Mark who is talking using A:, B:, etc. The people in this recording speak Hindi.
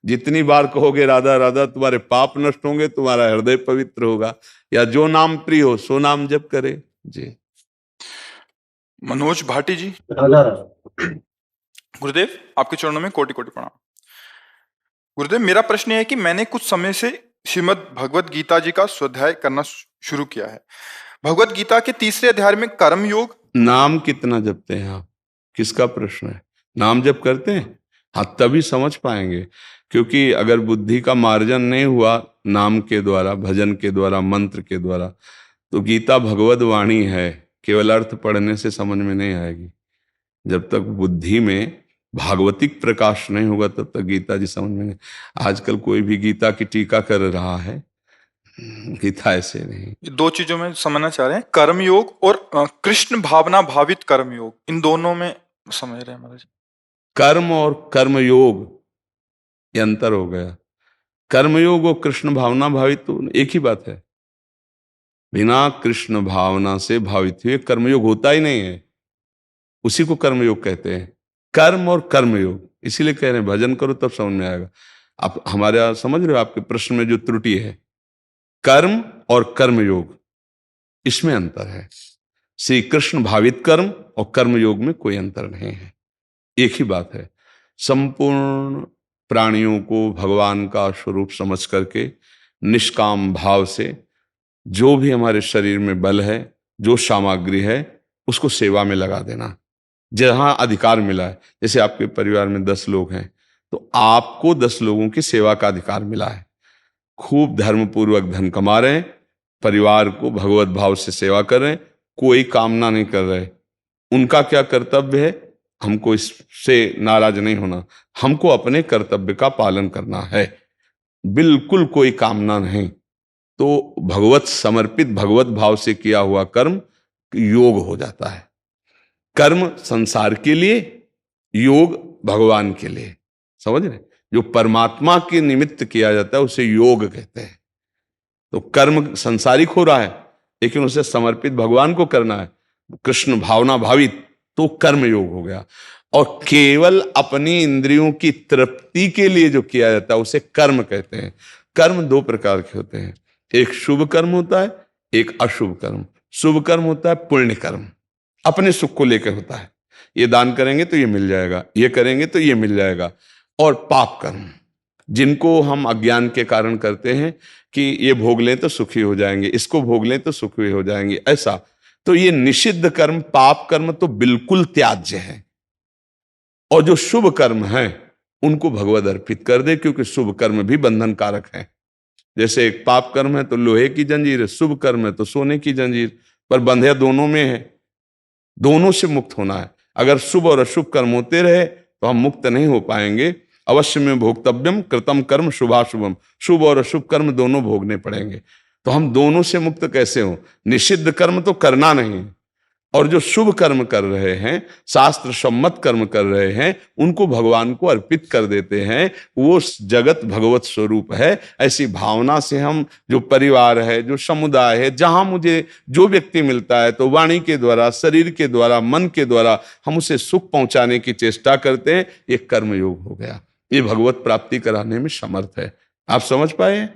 A: जितनी बार कहोगे राधा राधा तुम्हारे पाप नष्ट होंगे, तुम्हारा हृदय पवित्र होगा। या जो नाम प्रिय हो सो नाम जप करे। जी।
B: मनोज भाटी जी।
C: राधा राधा।
B: गुरुदेव आपके चरणों में कोटि कोटि प्रणाम। गुरुदेव मेरा प्रश्न है कि मैंने कुछ समय से श्रीमद् भगवत गीता जी का स्वाध्याय करना शुरू किया है। भगवत गीता के तीसरे अध्याय में कर्म योग।
A: नाम कितना जपते हैं आप? किसका प्रश्न है? नाम जप करते हैं? हाँ, तभी समझ पाएंगे। क्योंकि अगर बुद्धि का मार्जन नहीं हुआ नाम के द्वारा, भजन के द्वारा, मंत्र के द्वारा, तो गीता भगवत वाणी है, केवल अर्थ पढ़ने से समझ में नहीं आएगी। जब तक बुद्धि में भागवतिक प्रकाश नहीं होगा तब तक गीता जी समझ में नहीं। आजकल कोई भी गीता की टीका कर रहा है, गीता ऐसे नहीं।
B: दो चीजों में समझना चाह रहे हैं, कर्म योग और कृष्ण भावना भावित कर्म योग, इन दोनों में समझ रहे हैं महाराज।
A: कर्म और कर्मयोग ये अंतर हो गया। कर्मयोग और कृष्ण भावना भावित तो एक ही बात है। बिना कृष्ण भावना से भावित हुए कर्मयोग होता ही नहीं है, उसी को कर्मयोग कहते हैं। कर्म और कर्मयोग, इसीलिए कह रहे हैं भजन करो तब समझ में आएगा। आप हमारे यहाँ समझ रहे हो, आपके प्रश्न में जो त्रुटि है, कर्म और कर्मयोग इसमें अंतर है। श्री कृष्ण भावित कर्म और कर्मयोग में कोई अंतर नहीं है, एक ही बात है। संपूर्ण प्राणियों को भगवान का स्वरूप समझ करके निष्काम भाव से जो भी हमारे शरीर में बल है, जो सामग्री है, उसको सेवा में लगा देना। जहां अधिकार मिला है, जैसे आपके परिवार में 10 लोग हैं तो आपको 10 लोगों की सेवा का अधिकार मिला है। खूब धर्मपूर्वक धन कमा रहे हैं, परिवार को भगवत भाव से सेवा कर रहे हैं, कोई कामना नहीं कर रहे। उनका क्या कर्तव्य है? हमको इससे नाराज नहीं होना, हमको अपने कर्तव्य का पालन करना है, बिल्कुल कोई कामना नहीं। तो भगवत समर्पित, भगवत भाव से किया हुआ कर्म योग हो जाता है। कर्म संसार के लिए, योग भगवान के लिए। समझ रहे? जो परमात्मा के निमित्त किया जाता है उसे योग कहते हैं। तो कर्म संसारिक हो रहा है लेकिन उसे समर्पित भगवान को करना है, कृष्ण भावना भावित, तो कर्म योग हो गया। और केवल अपनी इंद्रियों की तृप्ति के लिए जो किया जाता है उसे कर्म कहते हैं। कर्म 2 प्रकार के होते हैं, एक शुभ कर्म होता है, एक अशुभ कर्म। शुभ कर्म होता है पुण्य कर्म, अपने सुख को लेकर होता है, ये दान करेंगे तो ये मिल जाएगा, ये करेंगे तो ये मिल जाएगा। और पाप कर्म, जिनको हम अज्ञान के कारण करते हैं कि ये भोग लें तो सुखी हो जाएंगे, इसको भोग लें तो सुखी हो जाएंगे, ऐसा। तो ये निषिद्ध कर्म, पाप कर्म तो बिल्कुल त्याज्य है। और जो शुभ कर्म है उनको भगवद अर्पित कर दे, क्योंकि शुभ कर्म भी बंधन कारक है। जैसे एक पाप कर्म है तो लोहे की जंजीर है, शुभ कर्म है तो सोने की जंजीर, पर बंधे दोनों में है, दोनों से मुक्त होना है। अगर शुभ और अशुभ कर्म होते रहे तो हम मुक्त नहीं हो पाएंगे। अवश्य में भोक्तव्यम कृतम कर्म शुभाशुभम, शुभ और अशुभ कर्म दोनों भोगने पड़ेंगे। तो हम दोनों से मुक्त कैसे हो? निषिद्ध कर्म तो करना नहीं, और जो शुभ कर्म कर रहे हैं, शास्त्र सम्मत कर्म कर रहे हैं, उनको भगवान को अर्पित कर देते हैं। वो जगत भगवत स्वरूप है। ऐसी भावना से हम, जो परिवार है, जो समुदाय है, जहां मुझे जो व्यक्ति मिलता है, तो वाणी के द्वारा, शरीर के द्वारा, मन के द्वारा हम उसे सुख पहुंचाने की चेष्टा करते हैं। ये कर्म योग हो गया, ये भगवत प्राप्ति कराने में समर्थ है। आप समझ पाए?